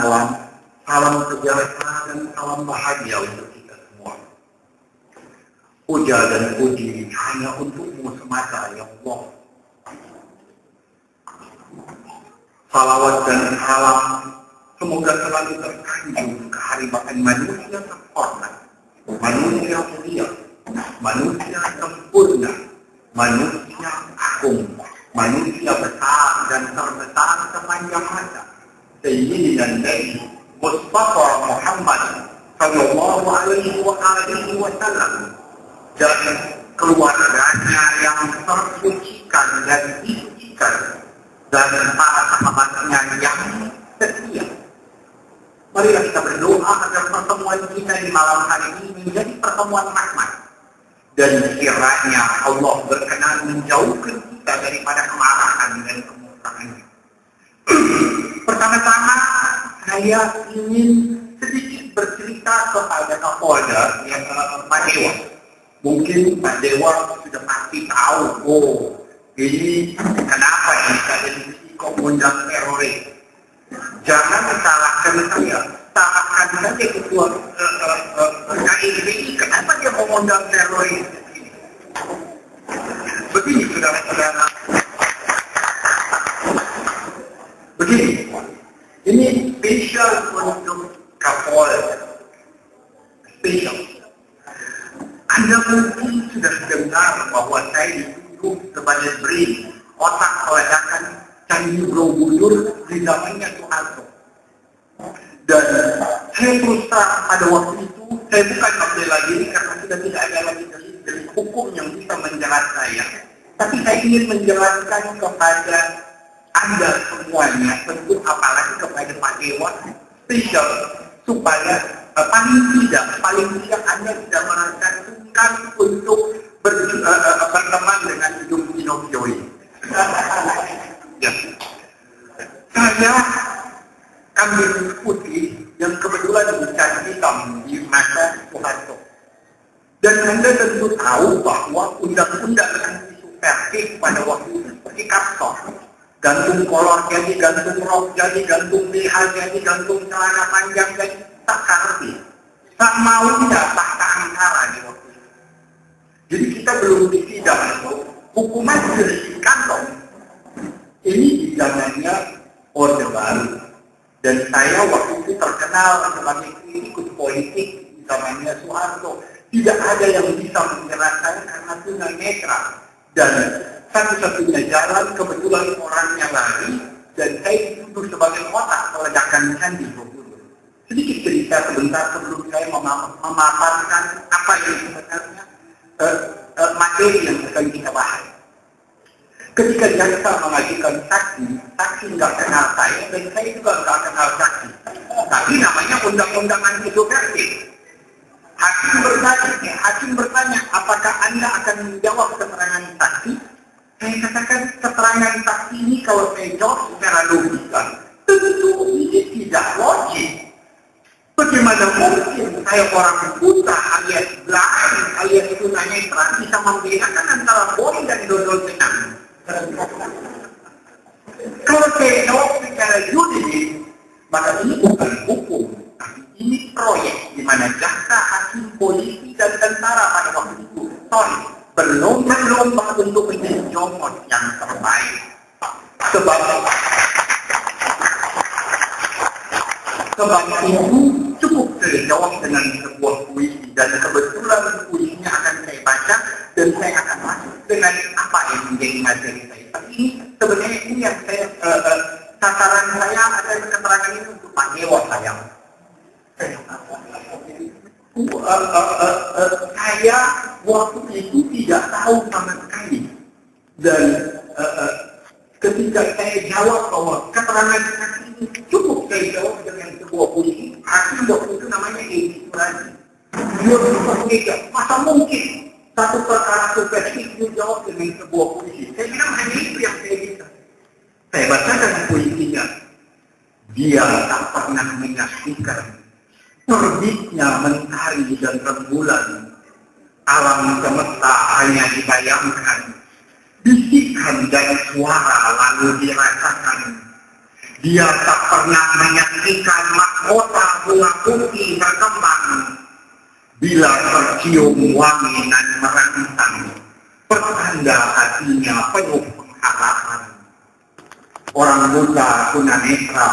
salam sejahtera dan salam bahagia untuk kita semua. Puja dan puji hanya untukmu semata, ya Allah. Salawat dan salam semoga selalu tersanjung kehariban manusia terhormat, manusia mulia, manusia sempurna, manusia agung, manusia besar dan terbesar sepanjang masa, Sayyidina Nabi Mustafa Muhammad sallallahu alaihi wasallam dan keluarganya yang tersucikan dan disucikan dan para sahabatnya yang setia. Marilah kita berdoa agar pertemuan kita di malam hari ini menjadi pertemuan rahmat dan kiranya Allah berkenan menjauhkan kita daripada kemarahan dan kemurkaan. Pertama-tama saya ingin sedikit bercerita kepada Kapolda yang Pak Dewa. Mungkin Pak Dewa sudah pasti tahu, ini kenapa ini saya kok mengundang teroris. Jangan salahkan saya, salahkan saja ketua KIBI, kenapa dia mau mengundang teroris? Begini saudara-saudara. Begini, ini spesial untuk Kapolda. Spesial. Anda mungkin sudah dengar bahwa saya ditunjuk sebagai BRIN, otak peledakan Candi Borobudur di zamannya Soeharto. Dan saya terus terang pada waktu itu, saya bukan membela diri karena sudah tidak ada lagi dari hukum yang bisa menjerat saya. Tapi saya ingin menjelaskan kepada Anda semuanya, tentu apalagi kepada Pak Dewa, spesial, supaya paling tidak Anda tidak merasa sungkan untuk berteman dengan hidup Pinocchio ini. Ya. Saya kambing putih yang kebetulan bukan hitam di masa Soeharto. Dan Anda tentu tahu bahwa undang-undang anti subversif pada waktu itu seperti kapsul. Gantung kolor jadi, gantung rok jadi, gantung BH jadi, gantung celana panjang jadi, tak ngerti. Tak maunya fakta angkara di waktu itu. Jadi kita belum disidang itu, hukuman sudah di kantong. Ini di zamannya Orde Baru. Dan saya waktu itu terkenal sebagai ikut politik di zamannya Soeharto. Tidak ada yang bisa menjerat saya karena tunanetra. Dan satu-satunya jalan kebetulan orangnya lari dan saya dituduh sebagai otak peledakan Candi Borobudur. Sedikit cerita sebentar sebelum saya memaparkan apa yang sebenarnya materi yang akan kita bahas. Ketika jaksa mengajukan saksi nggak kenal saya dan saya juga nggak kenal saksi. Tapi namanya undang-undang anti subversif. Hakim bertanya, apakah Anda akan menjawab keterangan saksi? Saya katakan keterangan saksi ini kalau saya jawab secara logika, tentu ini tidak logik. Bagaimana mungkin saya orang buta alias blind alias tunanetra bisa membedakan antara boy dan dodol senang? Kalau saya jawab secara juridis, maka ini bukan hukum, tapi ini proyek di mana jaksa, hakim, polisi, dan tentara pada waktu itu berlomba-lomba untuk menjadi jomot yang terbaik. Sebab itu cukup saya jawab dengan sebuah puisi, dan kebetulan puisinya akan saya baca dan saya akan masuk dengan apa yang menjadi materi saya. Tapi ini sebenarnya ini yang saya sasaran saya ada keterangan ini untuk Pak Dewa sayang. Saya waktu itu tidak tahu sama sekali dan ketika saya jawab bahwa keterangan saksi ini cukup saya jawab dengan sebuah puisi. Hakim waktu itu namanya Edi Suradi. Dia berpikir, masa mungkin satu perkara subversif dijawab dengan sebuah puisi? Saya bilang hanya itu yang saya bisa. Saya bacakan puisinya. Dia tak pernah menyaksikan terbitnya mentari dan rembulan. Alam semesta hanya dibayangkan. Bisikan dan suara lalu dirasakan. Dia tak pernah menyaksikan mahkota bunga putih berkembang. Bila tercium wangi dan merangsang, pertanda hatinya penuh pengharapan. Orang buta tunanetra,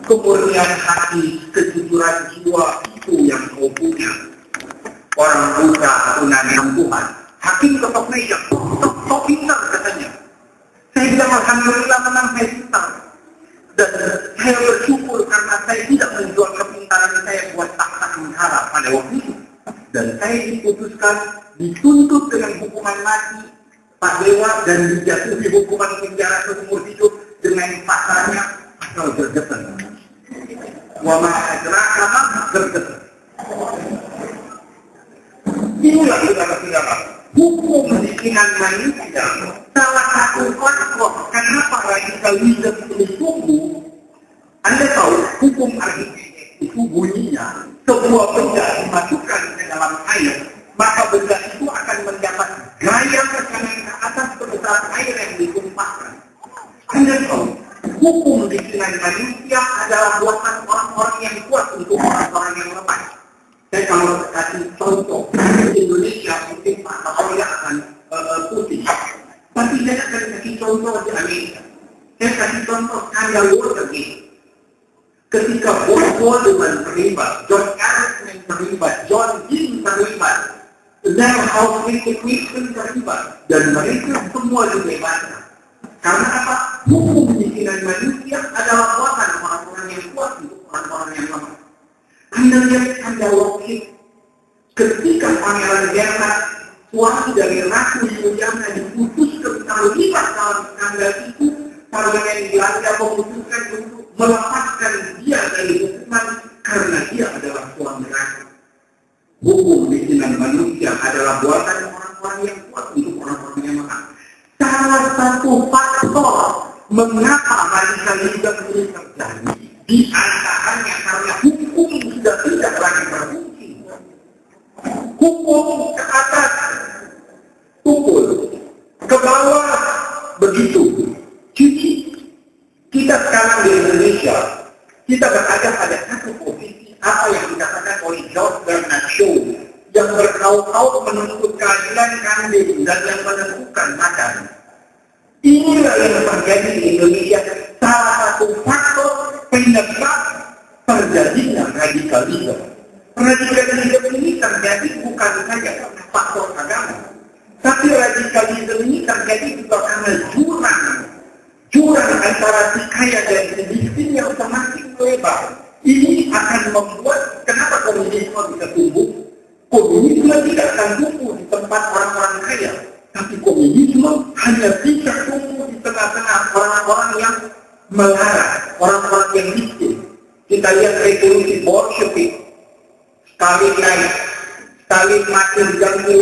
kemurnian hati, kejujuran jiwa itu yang kau punya. Orang buta tunanetra Tuhan, hakim ketok meja, sok pintar katanya. Saya bilang alhamdulillah menang, saya pintar. Dan saya bersyukur karena saya tidak menjual kepintaran saya buat takhta mentara pada waktu itu. Dan saya diputuskan, dituntut dengan hukuman mati, Pak Dewa, dan dijatuhi hukuman penjara seumur hidup dengan pasalnya pasal gergetan. Wa ma adraka ma gergetan. Inilah saudara-saudara, hukum bikinan manusia salah satu faktor kenapa radikalisme ini tumbuh. Anda tahu hukum arsitek itu bunyinya sebuah benda dimasukkan ke dalam air, maka benda itu akan mendapat gaya tekanan ke atas sebesar air yang ditumpahkan. Anda tahu hukum bikinan manusia adalah buatan orang-orang yang kuat untuk orang-orang yang lemah. Saya kalau kasih contoh di Indonesia mungkin Pak Kapolri akan putih. Tapi saya akan kasih contoh di Amerika. Saya kasih contoh skandal Watergate. Ketika Bob Goldman terlibat, John Erskine terlibat, John Dean terlibat, House Nixon terlibat, dan mereka semua dibebaskan. Karena apa? Hukum bikinan manusia adalah buatan orang-orang yang kuat untuk orang-orang yang lemah. Anda lihat skandal Lockheed. Ketika Pangeran Bernhard, suami dari Ratu Juliana, diputuskan terlibat dalam skandal itu, Parlemen Belanda memutuskan untuk melepaskan dia dari hukuman karena dia adalah suami ratu. Hukum bikinan manusia adalah buatan orang-orang yang kuat untuk orang-orang yang lemah. Salah satu faktor mengapa radikalisme ini terjadi di antaranya karena hukum sudah tidak lagi berfungsi. Hukum ke atas, pukul ke bawah, begitu. Cuci. Kita sekarang di Indonesia, kita berada pada satu posisi apa yang dikatakan oleh George Bernard Shaw yang berkau-kau menuntut keadilan kambing dan yang menentukan makan. Inilah yang terjadi di Indonesia, salah satu faktor penyebab terjadinya radikalisme. Radikalisme ini terjadi bukan saja karena faktor agama, tapi radikalisme ini terjadi juga karena jurang antara si kaya dan si miskin yang semakin melebar. Ini akan membuat kenapa komunisme bisa tumbuh. Komunisme tidak akan tumbuh di tempat orang-orang kaya, tapi komunisme hanya bisa tumbuh di tengah-tengah orang-orang yang melarat, orang-orang yang miskin. Kita lihat revolusi Bolshevik, Stalin mati diganti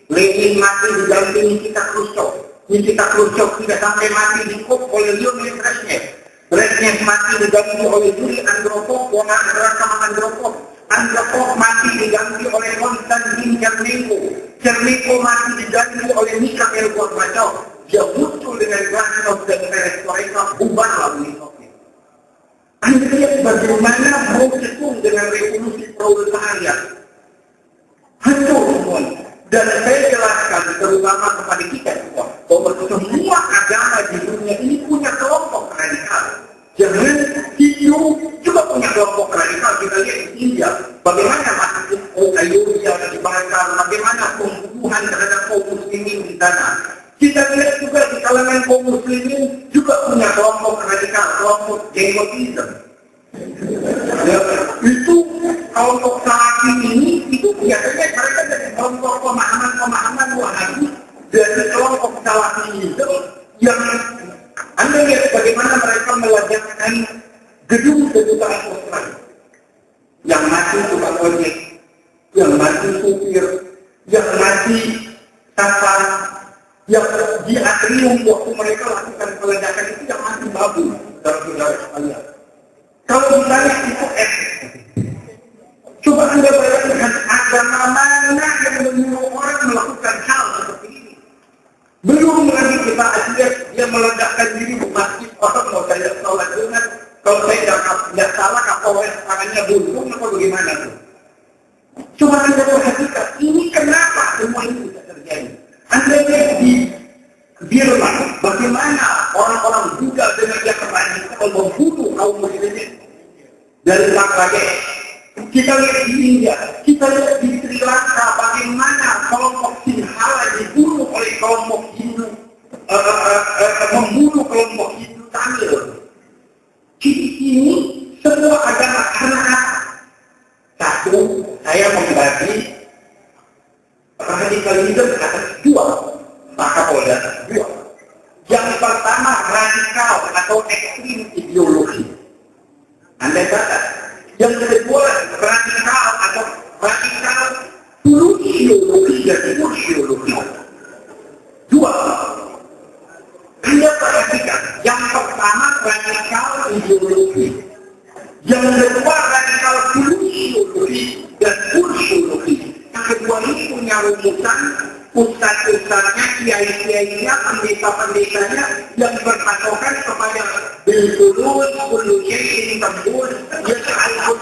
Lenin mati diganti Nikita Khrushchev. Nikita Khrushchev tidak sampai mati dikop oleh Leonid Brezhnev. Brezhnev mati diganti oleh Yuri Andropov, Andropov mati diganti oleh Konstantin Chernenko. Chernenko mati diganti oleh Mikhail Gorbachev. Dia muncul dengan Glasnost dan Perestroika, bubarlah Uni Soviet. Anda lihat bagaimana berkecung dengan revolusi proletariat. Hancur semuanya. Dan saya jelaskan terutama kepada kita semua bahwa semua agama di dunia ini punya kelompok radikal. Jangan Hindu juga punya kelompok radikal. Kita lihat di India, bagaimana masjid Ayodhya dibakar, bagaimana pembunuhan terhadap kaum muslimin di sana. Kita lihat juga di kalangan kaum muslimin juga punya kelompok radikal, kelompok jenggotisme. Ya, itu kelompok Salafi ini itu biasanya mereka dari kelompok pemahaman Wahabi dari kelompok Salafi itu yang Anda lihat bagaimana mereka meledakan gedung kedutaan Australia yang mati tukang ojek, yang mati supir, yang mati kapal, yang di atrium waktu mereka lakukan peledakan itu yang mati babu saudara-saudara sekalian. Kalau misalnya itu coba Anda bayangkan agama mana yang menyuruh orang melakukan hal seperti ini. Belum lagi kita lihat dia meledakkan diri di masjid, orang mau saya sholat dengan kalau saya tidak salah masalah Kapolres tangannya buntung atau bagaimana tuh? Coba Anda perhatikan, ini kenapa semua ini bisa terjadi? Anda lihat di Birman, bagaimana orang-orang Buddha dengan yang radikal membunuh kaum muslimin dari Bangladesh. Kita lihat di India, kita lihat di Sri Lanka, bagaimana kelompok Sinhala dibunuh oleh kelompok Hindu, membunuh kelompok Hindu Tamil. Ini semua agama karena apa? Satu, saya membagi radikalisme atas dua. Maka polda dua. Yang pertama radikal atau ekstrim ideologi. Anda kata. Yang kedua radikal atau radikal dulu ideologi dan ideologi. Dua. Anda perhatikan. Yang pertama radikal ideologi. Yang kedua radikal dulu ideologi dan ideologi. Yang kedua ini punya rumusan. Ustaz-ustaznya, kiai-kiainya, pendeta-pendetanya yang berpatokan kepada bilkulus, kulujai, tembus, ya sekalipun